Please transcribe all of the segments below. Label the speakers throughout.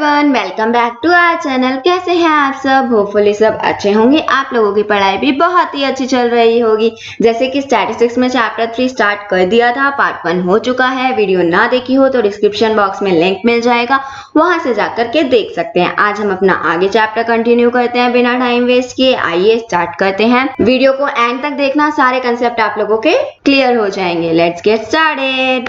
Speaker 1: Everyone, welcome back to our channel. कैसे हैं आप सब? होपफुली सब अच्छे होंगे। आप लोगों की पढ़ाई भी बहुत ही अच्छी चल रही होगी। जैसे कि स्टैटिस्टिक्स में चैप्टर 3 स्टार्ट कर दिया था, पार्ट 1 हो चुका है। वीडियो ना देखी हो तो डिस्क्रिप्शन बॉक्स में लिंक मिल जाएगा, वहां से जाकर के देख सकते हैं। आज हम अपना आगे चैप्टर कंटिन्यू करते हैं बिना टाइम वेस्ट किए। आइए स्टार्ट करते हैं। वीडियो को एंड तक देखना, सारे कंसेप्ट आप लोगों के क्लियर हो जाएंगे। Let's get started.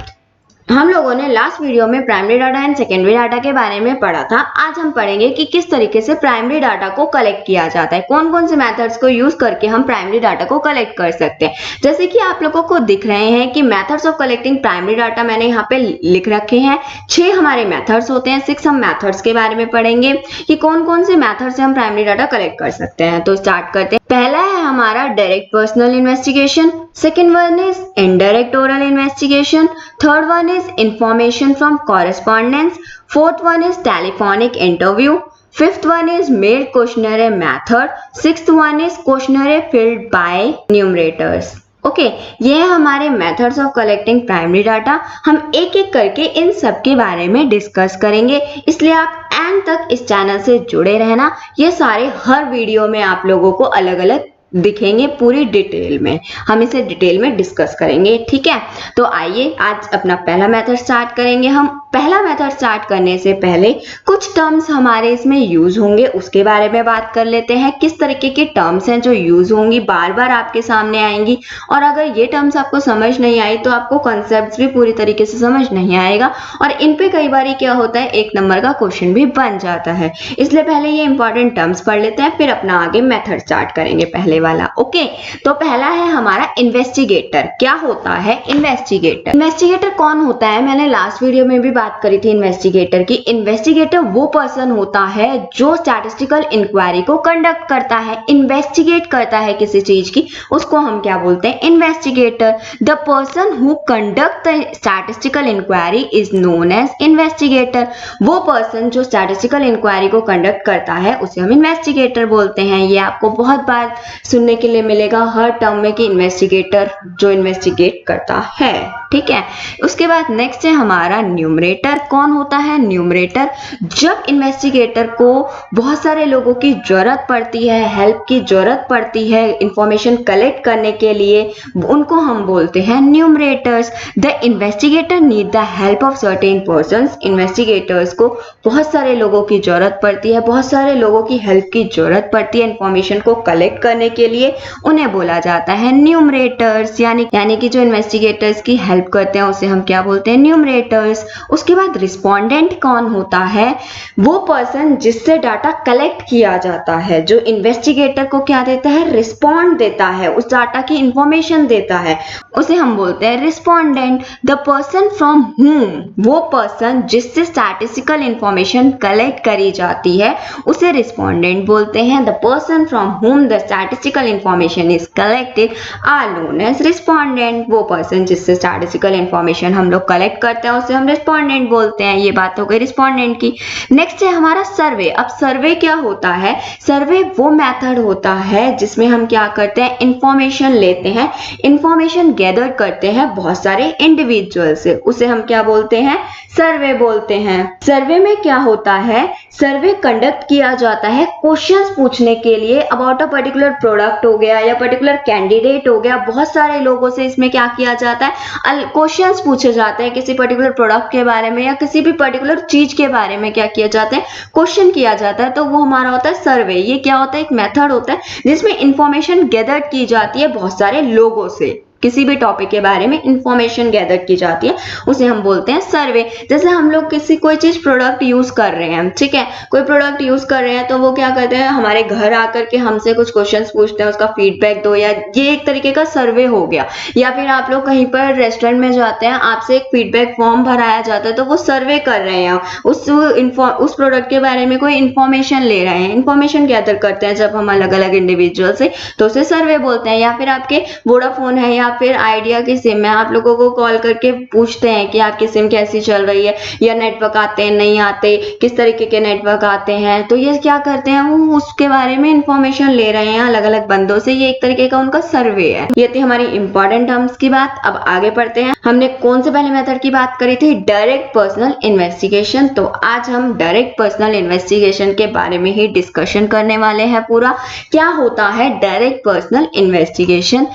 Speaker 1: हम लोगों ने लास्ट वीडियो में primary data and secondary data के बारे में पढ़ा था। आज हम पढ़ेंगे कि किस तरीके से प्राइमरी डाटा को कलेक्ट किया जाता है, कौन कौन से मेथड्स को यूज करके हम प्राइमरी डाटा को कलेक्ट कर सकते हैं। जैसे कि आप लोगों को दिख रहे हैं कि methods of collecting primary data मैंने यहाँ पे लिख रखे हैं। 6 हमारे मेथड्स होते हैं। 6 हम मेथड्स के बारे में पढ़ेंगे कि कौन कौन से मेथड से हम प्राइमरी डाटा कलेक्ट कर सकते हैं। तो स्टार्ट करते हैं। पहला है हमारा direct personal investigation, second one is indirect oral investigation, third one is information from correspondence, fourth one is telephonic interview, fifth one is mailed questionnaire method, sixth one is questionnaire filled by numerators। Okay, ये हमारे methods of collecting primary data. हम एक एक करके इन सब के बारे में डिस्कस करेंगे, इसलिए आप एंड तक इस चैनल से जुड़े रहना। ये सारे हर वीडियो में आप लोगों को अलग अलग दिखेंगे, पूरी डिटेल में हम इसे डिटेल में डिस्कस करेंगे। ठीक है, तो आइए आज अपना पहला मेथड स्टार्ट करेंगे। हम पहला मेथड स्टार्ट करने से पहले कुछ टर्म्स हमारे इसमें यूज होंगे, उसके बारे में बात कर लेते हैं। किस तरीके की टर्म्स हैं जो यूज होंगी, बार बार आपके सामने आएंगी, और अगर ये टर्म्स आपको समझ नहीं आई तो आपको कॉन्सेप्ट्स भी पूरी तरीके से समझ नहीं आएगा, और इन पे कई बार क्या होता है, 1 नंबर का क्वेश्चन भी बन जाता है। इसलिए पहले ये इंपॉर्टेंट टर्म्स पढ़ लेते हैं, फिर अपना आगे मेथड स्टार्ट करेंगे पहले वाला। ओके, तो पहला है हमारा इन्वेस्टिगेटर। क्या होता है इन्वेस्टिगेटर? इन्वेस्टिगेटर कौन होता है? मैंने लास्ट वीडियो में भी बात करी थी इन्वेस्टिगेटर की। इन्वेस्टिगेटर वो पर्सन होता है जो स्टैटिस्टिकल इंक्वायरी को कंडक्ट करता है, इन्वेस्टिगेट करता है किसी चीज की, उसको हम क्या बोलते हैं? Investigator. The person who conduct the statistical inquiry is known as investigator. वो पर्सन जो स्टैटिस्टिकल इंक्वायरी को कंडक्ट करता है उसे हम इन्वेस्टिगेटर बोलते हैं। ये आपको बहुत बार सुनने के लिए मिलेगा हर टर्म में कि इन्वेस्टिगेटर जो इन्वेस्टिगेट करता है। ठीक है, उसके बाद नेक्स्ट है हमारा न्यूमरेटर। कौन होता है न्यूमरेटर? जब इन्वेस्टिगेटर को बहुत सारे लोगों की जरूरत पड़ती है, हेल्प की जरूरत पड़ती है इंफॉर्मेशन कलेक्ट करने के लिए, उनको हम बोलते हैं numerators. The investigator need the help of certain persons. Investigators को बहुत सारे लोगों की जरूरत पड़ती है, बहुत सारे लोगों की हेल्प की जरूरत पड़ती है इंफॉर्मेशन को कलेक्ट करने के लिए, उन्हें बोला जाता है न्यूमरेटर्स। यानी कि जो इन्वेस्टिगेटर्स की हेल्प करते हैं उसे हम क्या बोलते हैं? न्यूमरेटर्स। उसके बाद रिस्पोंडेंट कौन होता है? वो पर्सन जिससे डाटा कलेक्ट किया जाता है, जो इन्वेस्टिगेटर को क्या देता है? रिस्पॉन्ड देता है, उस डाटा की इंफॉर्मेशन देता है, उसे हम बोलते हैं रिस्पोंडेंट। द पर्सन फ्रॉम हुम, वो पर्सन जिससे स्टैटिस्टिकल इंफॉर्मेशन कलेक्ट करी जाती है उसे रिस्पोंडेंट बोलते हैं। The person from whom the statistical information is collected are known as respondent. वो पर्सन जिससे स्टैटिस्टिकल इंफॉर्मेशन हम लोग कलेक्ट करते हैं उसे हम रिस्पोंडेंट बोलते हैं। ये बात हो गई रिस्पोंडेंट की। नेक्स्ट है हमारा सर्वे। अब सर्वे क्या होता है? सर्वे वो मेथड होता है जिसमें हम क्या करते हैं? इंफॉर्मेशन लेते हैं, इंफॉर्मेशन गैदर करते हैं बहुत सारे इंडिविजुअल से, उसे हम क्या बोलते हैं? सर्वे बोलते हैं। सर्वे में क्या होता है? सर्वे कंडक्ट किया जाता है क्वेश्चंस पूछने के लिए अबाउट अ पर्टिकुलर प्रोडक्ट हो गया या पर्टिकुलर कैंडिडेट हो गया। बहुत सारे लोगों से इसमें क्या किया जाता है? क्वेश्चंस पूछे जाते हैं किसी पर्टिकुलर प्रोडक्ट के बारे में या किसी भी पर्टिकुलर चीज के बारे में। क्या किया जाता है? क्वेश्चन किया जाता है, तो वो हमारा होता है सर्वे। ये क्या होता है? एक मेथड होता है जिसमें इंफॉर्मेशन गैदर की जाती है बहुत सारे लोगों से, किसी भी टॉपिक के बारे में इंफॉर्मेशन गैदर की जाती है, उसे हम बोलते हैं सर्वे। जैसे हम लोग कोई चीज प्रोडक्ट यूज कर रहे हैं, ठीक है, कोई प्रोडक्ट यूज कर रहे हैं तो वो क्या करते हैं? हमारे घर आकर के हमसे कुछ क्वेश्चंस पूछते हैं, उसका फीडबैक दो, या ये एक तरीके का सर्वे हो गया। या फिर आप लोग कहीं पर रेस्टोरेंट में जाते हैं, आपसे एक फीडबैक फॉर्म भराया जाता है, तो वो सर्वे कर रहे हैं, उस प्रोडक्ट के बारे में कोई इंफॉर्मेशन ले रहे हैं, इंफॉर्मेशन गैदर करते हैं जब हम अलग अलग इंडिविजुअल से, तो उसे सर्वे बोलते हैं। या फिर आपके वोडाफोन है या या फिर आइडिया की सिम में आप लोगों को कॉल करके पूछते हैं कि आपकी सिम कैसी चल रही है, या नेटवर्क आते हैं नहीं आते, किस तरीके के नेटवर्क आते हैं, तो ये क्या करते हैं, वो उसके बारे में इंफॉर्मेशन ले रहे हैं अलग अलग बंदों से। ये एक तरीके का उनका सर्वे है। ये थी हमारी इंपॉर्टेंट टर्म्स की बात। अब आगे पढ़ते हैं। हमने कौन से पहले मेथड की बात करी थी? Direct personal investigation. तो आज हम डायरेक्ट पर्सनल इन्वेस्टिगेशन के बारे में ही डिस्कशन करने वाले हैं पूरा। क्या होता है डायरेक्ट पर्सनल इन्वेस्टिगेशन?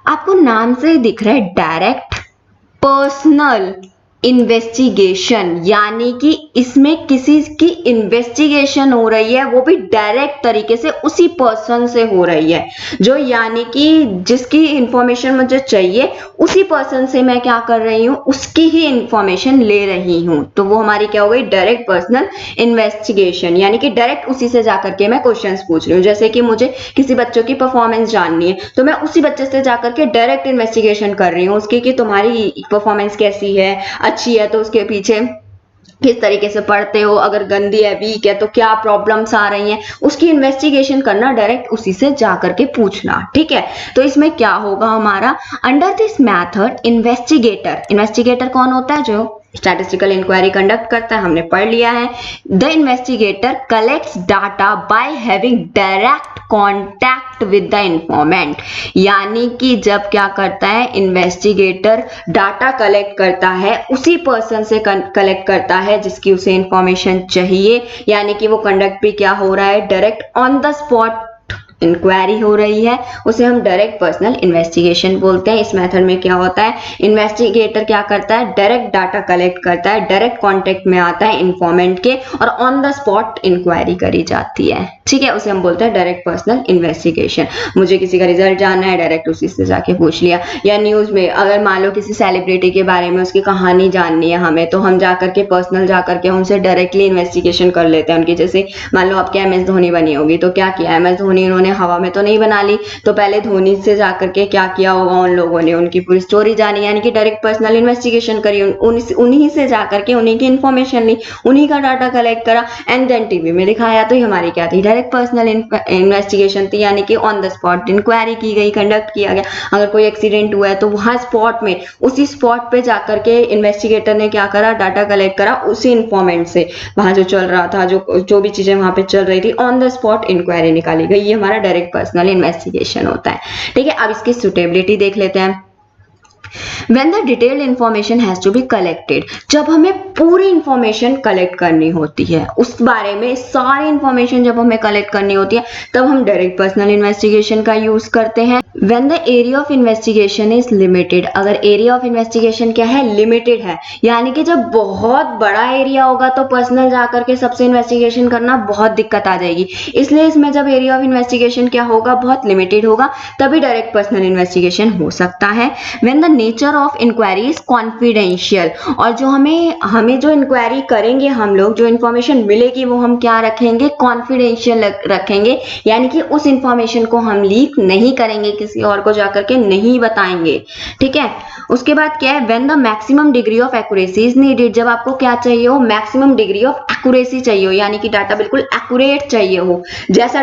Speaker 1: आपको नाम से ही दिख रहा है डायरेक्ट पर्सनल इन्वेस्टिगेशन, यानी कि इसमें किसी की इन्वेस्टिगेशन हो रही है, वो भी डायरेक्ट तरीके से उसी पर्सन से हो रही है, जो यानी कि जिसकी इंफॉर्मेशन मुझे चाहिए उसी पर्सन से मैं क्या कर रही हूँ, उसकी ही इंफॉर्मेशन ले रही हूँ। तो वो हमारी क्या हो गई? डायरेक्ट पर्सनल इन्वेस्टिगेशन, यानी कि डायरेक्ट उसी से जाकर के मैं क्वेश्चंस पूछ रही हूँ। जैसे कि मुझे किसी बच्चों की परफॉर्मेंस जाननी है, तो मैं उसी बच्चे से जाकर के डायरेक्ट इन्वेस्टिगेशन कर रही हूँ उसकी, कि तुम्हारी परफॉर्मेंस कैसी है, अच्छी है तो उसके पीछे किस तरीके से पढ़ते हो, अगर गंदी है, वीक है तो क्या प्रॉब्लम्स आ रही हैं, उसकी इन्वेस्टिगेशन करना, डायरेक्ट उसी से जाकर के पूछना। ठीक है, तो इसमें क्या होगा हमारा? अंडर दिस मेथड इन्वेस्टिगेटर कौन होता है? जो स्टैटिस्टिकल इंक्वायरी कंडक्ट करता है, हमने पढ़ लिया है। The investigator collects data by having direct contact with the इंफॉर्मेंट, यानी कि जब क्या करता है इन्वेस्टिगेटर, डाटा कलेक्ट करता है उसी पर्सन से कलेक्ट करता है जिसकी उसे इंफॉर्मेशन चाहिए, यानी कि वो कंडक्ट भी क्या हो रहा है? Direct on the spot inquiry हो रही है, उसे हम डायरेक्ट पर्सनल इन्वेस्टिगेशन बोलते हैं। इस मेथड में क्या होता है? इन्वेस्टिगेटर क्या करता है? डायरेक्ट डाटा कलेक्ट करता है, डायरेक्ट कांटेक्ट में आता है इन्फॉर्मेंट के, और ऑन द स्पॉट इंक्वायरी करी जाती है। ठीक है, उसे हम बोलते हैं डायरेक्ट पर्सनल इन्वेस्टिगेशन। मुझे किसी का रिजल्ट जानना है, डायरेक्ट उसी से जाके पूछ लिया। या न्यूज में अगर मान लो किसी सेलिब्रिटी के बारे में उसकी कहानी जाननी है हमें, तो हम जाकर के पर्सनल जाकर के उनसे डायरेक्टली इन्वेस्टिगेशन कर लेते हैं उनकी। जैसे मान लो आपके MS धोनी बनी होगी, तो क्या किया MS धोनी, उन्होंने हवा में तो नहीं बना ली, तो पहले धोनी से जाकर के क्या किया होगा, उन लोगों ने उनकी पूरी स्टोरी जानी, यानी कि डायरेक्ट पर्सनल इन्वेस्टिगेशन करी, उन्हीं से जाकर के उन्हीं की इन्फॉर्मेशन ली, उन्हीं का डाटा कलेक्ट करा, एंड देन टीवी में दिखाया। तो ये हमारी क्या थी? डायरेक्ट पर्सनल इन्वेस्टिगेशन थी, यानी कि ऑन द स्पॉट इंक्वायरी की गई, कंडक्ट किया गया। अगर कोई एक्सीडेंट हुआ है तो वहां स्पॉट में, उसी स्पॉट पे जाकर के इन्वेस्टिगेटर ने क्या करा? डाटा कलेक्ट करा उसी इन्फॉर्मेंट से, वहां जो चल रहा था, जो भी चीजें वहां पे चल रही थी, ऑन द स्पॉट इंक्वायरी निकाली गई। ये हमारा डायरेक्ट पर्सनल इन्वेस्टिगेशन होता है। ठीक है, अब इसकी सुटेबिलिटी देख लेते हैं। When the detailed information has to be collected, जब हमें पूरी इंफॉर्मेशन कलेक्ट करनी होती है, उस बारे में सारी इंफॉर्मेशन जब हमें कलेक्ट करनी होती है, तब हम डायरेक्ट पर्सनल इन्वेस्टिगेशन का यूज करते हैं। When the area of investigation is limited, अगर एरिया ऑफ इन्वेस्टिगेशन क्या है? लिमिटेड है, यानी कि जब बहुत बड़ा एरिया होगा तो पर्सनल जाकर के सबसे इन्वेस्टिगेशन करना बहुत दिक्कत आ जाएगी। इसलिए इसमें जब एरिया ऑफ इन्वेस्टिगेशन क्या होगा? बहुत लिमिटेड होगा, तभी डायरेक्ट पर्सनल इन्वेस्टिगेशन हो सकता है। When the nature of inquiry is confidential, और जो हमें जो इंक्वायरी करेंगे हम लोग, जो इंफॉर्मेशन मिलेगी वो हम क्या रखेंगे? कॉन्फिडेंशियल रखेंगे, यानी कि उस इंफॉर्मेशन को हम लीक नहीं करेंगे, किसी और को जाकर के नहीं बताएंगे। ठीक है, उसके बाद क्या है? When the maximum degree of accuracy is needed, जब आपको क्या चाहिए हो? मैक्सिमम डिग्री ऑफ एक्यूरेसी चाहिए हो, यानी कि डाटा बिल्कुल एक्यूरेट चाहिए हो। जैसा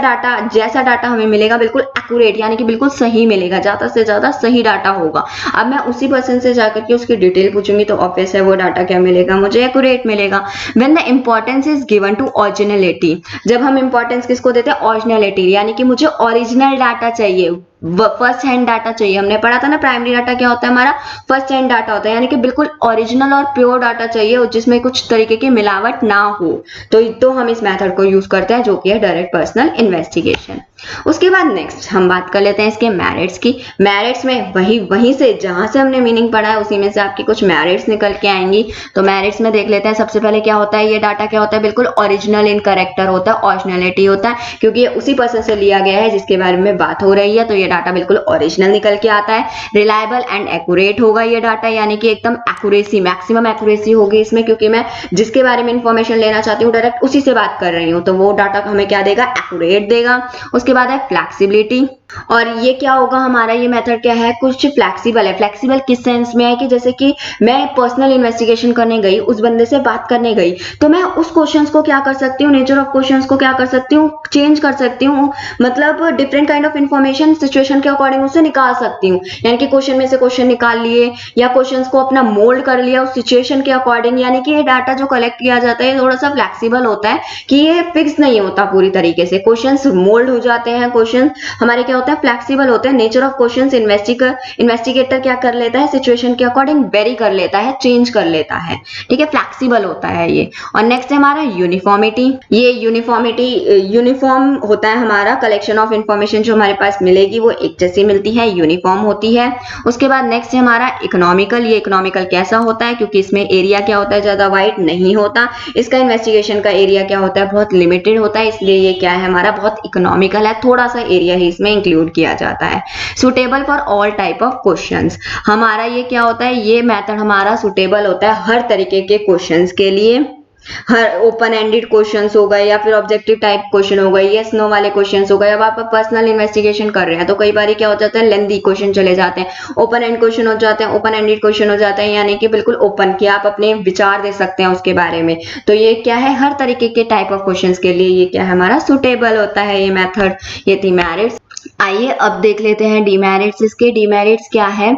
Speaker 1: डाटा हमें मिलेगा बिल्कुल एक्यूरेट, यानी कि बिल्कुल सही मिलेगा, ज्यादा से ज्यादा सही डाटा होगा। अब मैं उसी पर्सन से जाकर के उसकी डिटेल पूछूंगी तो ऑब्वियस है वो डाटा क्या मिलेगा? मुझे एक्यूरेट मिलेगा। When the importance is given to originality, जब हम इंपॉर्टेंस किसको देते हैं? ओरिजिनलिटी, यानी कि मुझे ओरिजिनल डाटा चाहिए, फर्स्ट हैंड डाटा चाहिए। हमने पढ़ा था ना प्राइमरी डाटा क्या होता है हमारा? फर्स्ट हैंड डाटा होता है, यानी कि बिल्कुल ओरिजिनल और प्योर डाटा चाहिए जिसमें कुछ तरीके की मिलावट ना हो। तो हम इस मेथड को यूज करते हैं, जो कि है डायरेक्ट पर्सनल इन्वेस्टिगेशन। उसके बाद नेक्स्ट हम बात कर लेते हैं इसके मेरिट्स की। मेरिट्स में वहीं से जहां से हमने मीनिंग पढ़ा है उसी में से आपकी कुछ मेरिट्स निकल के आएंगी। तो मेरिट्स में देख लेते हैं। सबसे पहले क्या होता है? ये डाटा क्या होता है? बिल्कुल ओरिजिनल इन कैरेक्टर होता है, ओरिजिनलिटी होता है, क्योंकि ये उसी पर्सन से लिया गया है जिसके बारे में बात हो रही है। तो ये डाटा बिल्कुल ओरिजिनल निकल के आता है। रिलायबल एंड एक्यूरेट होगा ये डाटा, यानी कि एकदम एक्यूरेसी, मैक्सिमम एक्यूरेसी होगी इसमें, क्योंकि मैं जिसके बारे में इंफॉर्मेशन लेना चाहती हूँ डायरेक्ट उसी से बात कर रही हूँ, तो वो डाटा हमें क्या देगा? एक्यूरेट देगा। उसके बाद है फ्लेक्सिबिलिटी। और ये क्या होगा, हमारा ये मेथड क्या है, कुछ फ्लेक्सिबल है। फ्लेक्सिबल किस सेंस में है कि जैसे कि मैं पर्सनल इन्वेस्टिगेशन करने गई, उस बंदे से बात करने गई, तो मैं उस क्वेश्चंस को क्या कर सकती हूँ, नेचर ऑफ क्वेश्चंस को क्या कर सकती हूँ, चेंज कर सकती हूँ। मतलब different kind of information situation के अकॉर्डिंग उससे निकाल सकती हूँ। यानी कि क्वेश्चन में से क्वेश्चन निकाल लिए या क्वेश्चंस को अपना मोल्ड कर लिया उस सिचुएशन के अकॉर्डिंग। यानी कि ये डाटा जो कलेक्ट किया जाता है थोड़ा सा फ्लेक्सिबल होता है कि ये फिक्स नहीं होता पूरी तरीके से। क्वेश्चंस मोल्ड हो जाते हैं, क्वेश्चन हमारे क्या होता है, फ्लेक्सिबल होते हैं। नेचर ऑफ क्वेश्चंस इन्वेस्टिगेटर क्या कर लेता है, सिचुएशन के अकॉर्डिंग वेरी कर लेता है, चेंज कर लेता है। ठीक है, फ्लेक्सिबल होता है ये। और नेक्स्ट है हमारा यूनिफॉर्मिटी। ये यूनिफॉर्म होता है हमारा कलेक्शन ऑफ इंफॉर्मेशन जो हमारे पास मिलेगी वो एक जैसी मिलती है, यूनिफॉर्म होती है। उसके बाद नेक्स्ट है हमारा इकोनॉमिकल। ये इकोनॉमिकल कैसा होता है, क्योंकि इसमें एरिया क्या होता है, ज्यादा वाइड नहीं होता। इसका इन्वेस्टिगेशन का एरिया क्या होता है, बहुत लिमिटेड होता है, इसलिए ये क्या है हमारा, बहुत इकोनॉमिकल है। थोड़ा सा एरिया ही इसमें इंक्लूड किया जाता है। Suitable for all type of questions. हमारा ये क्या होता है, ये मेथड हमारा सुटेबल होता है हर तरीके के क्वेश्चंस के लिए। हर ओपन एंडेड क्वेश्चंस हो गए या फिर ऑब्जेक्टिव टाइप क्वेश्चन हो गए, यस नो वाले क्वेश्चंस हो गए। अब आप पर्सनल इन्वेस्टिगेशन कर रहे हैं तो कई बार क्या हो जाता है, लेंथी क्वेश्चन चले जाते हैं, ओपन एंड क्वेश्चन हो जाते हैं, ओपन एंडेड क्वेश्चन हो जाते हैं, यानी कि बिल्कुल ओपन कि आप अपने विचार दे सकते हैं उसके बारे में। तो ये क्या है, हर तरीके के टाइप ऑफ क्वेश्चंस के लिए ये क्या है हमारा, सुटेबल होता है ये मेथड। ये थी मेरिट्स। आइए अब देख लेते हैं डीमेरिट्स। इसके डीमेरिट्स क्या है,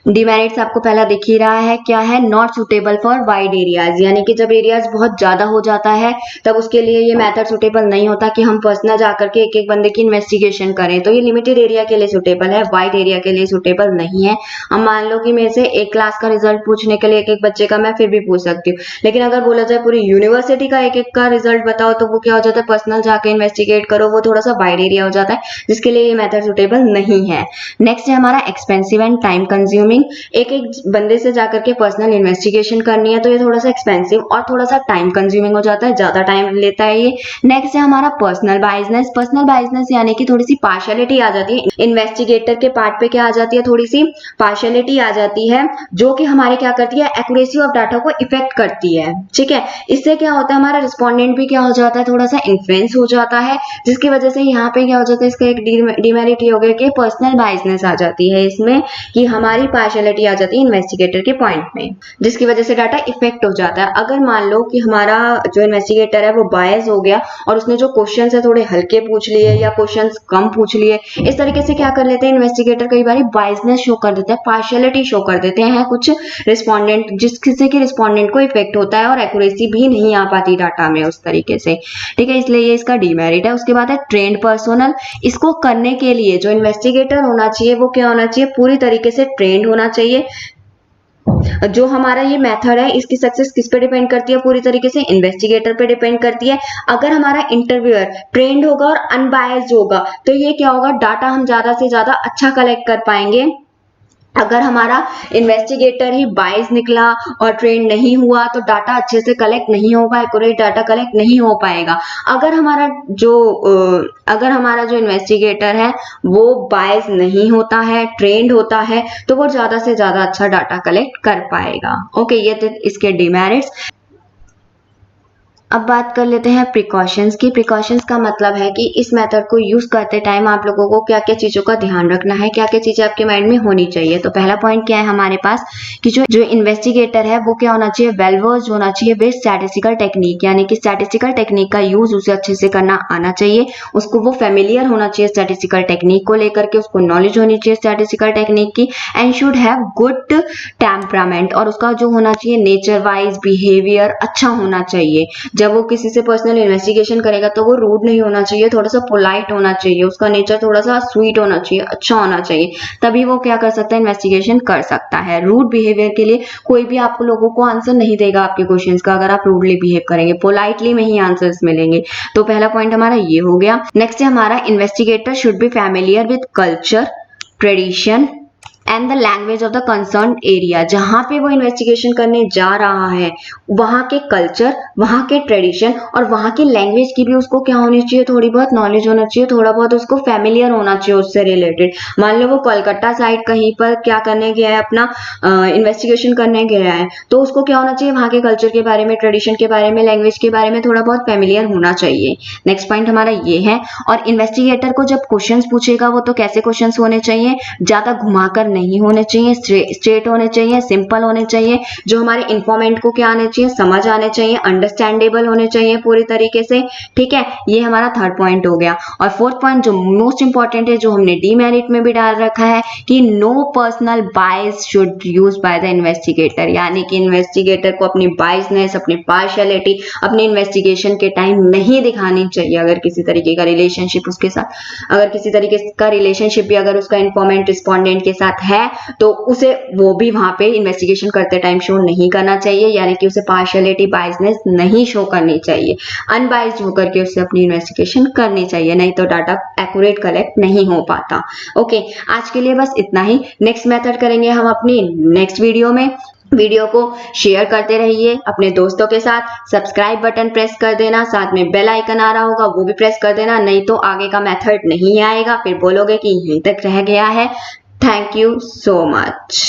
Speaker 1: डीमेरिट्स आपको पहला दिख ही रहा है, क्या है, not suitable for wide areas. यानी कि जब एरियाज बहुत ज्यादा हो जाता है तब उसके लिए ये मेथड सुटेबल नहीं होता कि हम पर्सनल जाकर के एक एक बंदे की इन्वेस्टिगेशन करें। तो ये लिमिटेड एरिया के लिए सुटेबल है, वाइड एरिया के लिए सुटेबल नहीं है। हम मान लो कि मेरे से एक क्लास का रिजल्ट पूछने के लिए एक एक बच्चे का मैं फिर भी पूछ सकती हूँ, लेकिन अगर बोला जाए पूरी यूनिवर्सिटी का एक एक का रिजल्ट बताओ तो वो क्या हो जाता है, पर्सनल जाके इन्वेस्टिगेट करो, वो थोड़ा सा वाइड एरिया हो जाता है, जिसके लिए ये मेथड सुटेबल नहीं है। नेक्स्ट है हमारा एक्सपेंसिव एंड टाइम कंज्यूमिंग। एक एक बंदे से जाकर के पर्सनल इन्वेस्टिगेशन करनी है तो ये थोड़ा सा एक्सपेंसिव और थोड़ा सा टाइम कंज्यूमिंग हो जाता है, ज्यादा टाइम लेता है ये। नेक्स्ट है हमारा पर्सनल बायसनेस। पर्सनल बायसनेस यानी कि थोड़ी सी पार्शियलिटी आ जाती है, इन्वेस्टिगेटर के पार्ट पे क्या आ जाती है, थोड़ी सी पार्शियलिटी आ जाती है, जो कि हमारे क्या करती है, एक्यूरेसी ऑफ डाटा को इफेक्ट करती है। ठीक है, इससे क्या होता है, हमारा रिस्पोंडेंट भी क्या हो जाता है, थोड़ा सा इन्फ्लुएंस हो जाता है, जिसकी वजह से यहाँ पे क्या हो जाता है, इसका एक डिमेरिट हो गया कि पर्सनल बायसनेस आ जाती है इसमें, कि हमारी पार्शियलिटी आ जाती है इन्वेस्टिगेटर के पॉइंट में, जिसकी वजह से डाटा इफेक्ट हो जाता है। अगर मान लो कि हमारा जो इन्वेस्टिगेटर है वो बायस हो गया और उसने जो क्वेश्चंस है थोड़े हल्के पूछ लिए या क्वेश्चंस कम पूछ लिए, इस तरीके से क्या कर लेते हैं इन्वेस्टिगेटर, कई बार बायसनेस शो कर देते हैं, पार्शियलिटी शो कर देते हैं कुछ रिस्पोंडेंट, जिससे कि रिस्पोंडेंट को इफेक्ट होता है और एक्यूरेसी भी नहीं आ पाती डाटा में उस तरीके से। ठीक है, इसलिए ये इसका डिमेरिट है। उसके बाद है ट्रेंड पर्सनल। इसको करने के लिए जो इन्वेस्टिगेटर होना चाहिए वो क्या होना चाहिए, पूरी तरीके से ट्रेंड होना चाहिए। जो हमारा ये मेथड है इसकी सक्सेस किस पे डिपेंड करती है, पूरी तरीके से इन्वेस्टिगेटर पे डिपेंड करती है। अगर हमारा इंटरव्यूअर ट्रेंड होगा और अनबायस्ड होगा तो ये क्या होगा, डाटा हम ज्यादा से ज्यादा अच्छा कलेक्ट कर पाएंगे। अगर हमारा इन्वेस्टिगेटर ही बायस निकला और ट्रेन नहीं हुआ तो डाटा अच्छे से कलेक्ट नहीं होगा, एक्यूरेट डाटा कलेक्ट नहीं हो पाएगा। अगर हमारा जो इन्वेस्टिगेटर है वो बायस नहीं होता है, ट्रेंड होता है, तो वो ज्यादा से ज्यादा अच्छा डाटा कलेक्ट कर पाएगा। ओके, ये थे इसके डिमेरिट्स। अब बात कर लेते हैं प्रिकॉशंस की। प्रिकॉशंस का मतलब है कि इस मेथड को यूज करते टाइम आप लोगों को क्या क्या चीजों का ध्यान रखना है, क्या क्या चीजें आपके माइंड में होनी चाहिए। तो पहला पॉइंट क्या है हमारे पास, कि जो इन्वेस्टिगेटर है वो क्या होना चाहिए, वेल वर्स्ड होना चाहिए विद स्टैटिस्टिकल टेक्निक। यानी कि स्टैटिस्टिकल टेक्निक का यूज उसे अच्छे से करना आना चाहिए, उसको वो फेमिलियर होना चाहिए स्टैटिस्टिकल टेक्निक को लेकर के, उसको नॉलेज होनी चाहिए स्टैटिस्टिकल टेक्निक की। And should have good temperament, और उसका जो होना चाहिए नेचर वाइज बिहेवियर अच्छा होना चाहिए। जब वो किसी से पर्सनल इन्वेस्टिगेशन करेगा तो वो रूड नहीं होना चाहिए, थोड़ा सा पोलाइट होना चाहिए, उसका नेचर थोड़ा सा स्वीट होना चाहिए, अच्छा होना चाहिए, तभी वो क्या कर सकता है, इन्वेस्टिगेशन कर सकता है। रूड बिहेवियर के लिए कोई भी आपको लोगों को आंसर नहीं देगा आपके क्वेश्चंस का अगर आप रूडली बिहेव करेंगे, पोलाइटली में ही आंसर्स मिलेंगे। तो पहला पॉइंट हमारा ये हो गया। नेक्स्ट है हमारा investigator should be familiar with culture, tradition and the language of the concern area, जहाँ पे वो इन्वेस्टिगेशन करने जा रहा है वहाँ के कल्चर, वहाँ के ट्रेडिशन और वहाँ की लैंग्वेज की भी उसको क्या होनी चाहिए, थोड़ी बहुत नॉलेज होना चाहिए, थोड़ा बहुत उसको फेमिलियर होना चाहिए उससे रिलेटेड। मान लो वो कोलकाता साइड कहीं पर क्या करने गया है, अपना इन्वेस्टिगेशन करने गया है, तो उसको क्या होना चाहिए, वहाँ के कल्चर के बारे में, ट्रेडिशन के बारे में, लैंग्वेज के बारे में थोड़ा बहुत फेमिलियर होना चाहिए। नेक्स्ट पॉइंट हमारा ये है। और इन्वेस्टिगेटर को जब क्वेश्चंस पूछेगा वो तो कैसे क्वेश्चंस होने चाहिए, ज्यादा घुमाकर नहीं होने चाहिए, स्ट्रेट होने चाहिए, सिंपल होने चाहिए, जो हमारे इंफॉर्मेंट को क्या आने चाहिए, समझ आने चाहिए, अंडरस्टैंडेबल होने चाहिए पूरी तरीके से। ठीक है, ये हमारा थर्ड पॉइंट हो गया। और फोर्थ पॉइंट जो मोस्ट इंपॉर्टेंट है, जो हमने डीमेरिट में भी डाल रखा है कि no personal bias should use by the investigator, यानी कि इन्वेस्टिगेटर को अपनी बायसनेस, अपनी पार्शियलिटी अपनी इन्वेस्टिगेशन के टाइम नहीं दिखानी चाहिए। अगर किसी तरीके का रिलेशनशिप उसके साथ, अगर किसी तरीके का रिलेशनशिप भी अगर उसका इन्फॉर्मेंट रिस्पोंडेंट के साथ है तो उसे वो भी वहां पे इन्वेस्टिगेशन करते टाइम शो नहीं करना चाहिए, यानी कि उसे पार्शियलिटी, बायसनेस नहीं शो करनी चाहिए। अनबाइज्ड होकर के उससे अपनी इन्वेस्टिगेशन करनी चाहिए, नहीं तो डाटा एक्यूरेट कलेक्ट नहीं हो पाता। ओके, आज के लिए बस इतना ही। नेक्स्ट मेथड करेंगे हम अपनी नेक्स्ट वीडियो में। वीडियो को शेयर करते रहिए अपने दोस्तों के साथ, सब्सक्राइब बटन प्रेस कर देना, साथ में बेल आइकन आ रहा होगा वो भी प्रेस कर देना, नहीं तो आगे का मेथड नहीं आएगा, फिर बोलोगे कि यहीं तक रह गया है। Thank you so much.